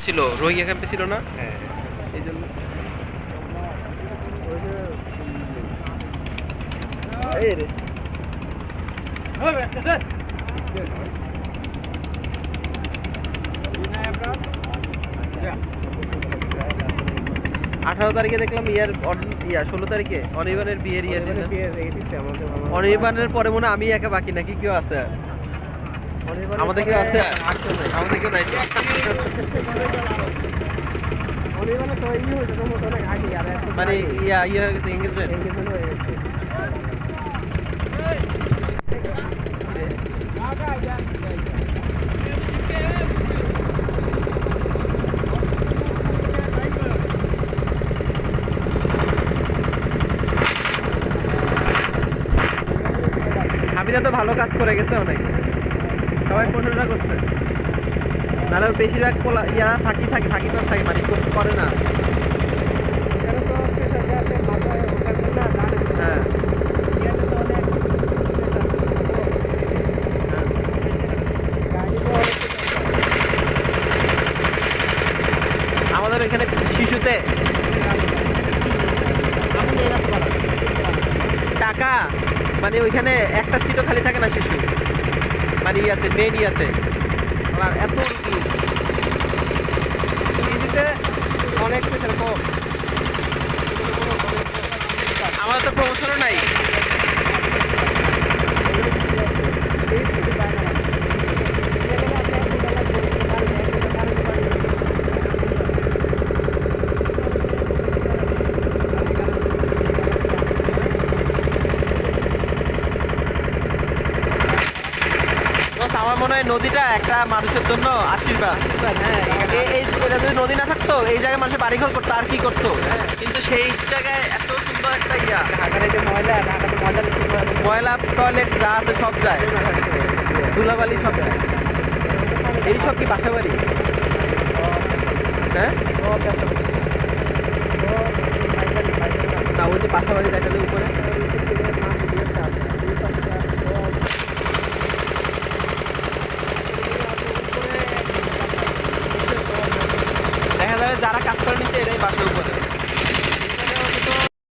ছিল, রোহিঙ্গা ক্যাম্পে ছিল না? হ্যাঁ এই জন্য এই রে 18 তারিখে দেখলাম 16 তারিখে অনির্বাণের বিয়ের ইয়ে দিলেন। অনির্বাণের পরে মনে হয় আমি একা বাকি নাকি কেউ আছে? আমাদের কেউ আছে? আমাদের কেউ নাই তো? মানে ইয়ে হয়ে গেছে এঙ্গেজমেন্ট। হাবিরা তো ভালো কাজ করে গেছে অনেক, সবাই প্রশংসা করছে। নাহলে বেশিরভাগ ফাঁকি থাকে, ফাঁকি তো থাকে মানে করে না। হ্যাঁ আমাদের এখানে শিশুতে টাকা মানে ওইখানে একটা সিটও খালি থাকে না শিশু, মানে ইয়াতে মেন ইয়াতে আর এত অনেক পেশার কম, আমাদের তো প্রমোশনও নাই। আমার মনে হয় নদীটা একটা মানুষের জন্য আশীর্বাদ। হ্যাঁ এটা যদি নদী না থাকতো এই জায়গায় মানুষের বাড়িঘর করতো আর কি করতো, কিন্তু সেই জায়গায় এত সুন্দর একটা ঢাকার এই যে ময়লা, ঢাকাতে ময়লা টয়লেট যা আছে সব যায়, ধুলাবালি সব যায়। এই সব কি বাসা বাড়ি? হ্যাঁ না, ওই যে বাসা বাড়ি দেখালে উপরে দেখা যাবে যারা কাজ করে নিচ্ছে এরাই বাসার উপরে।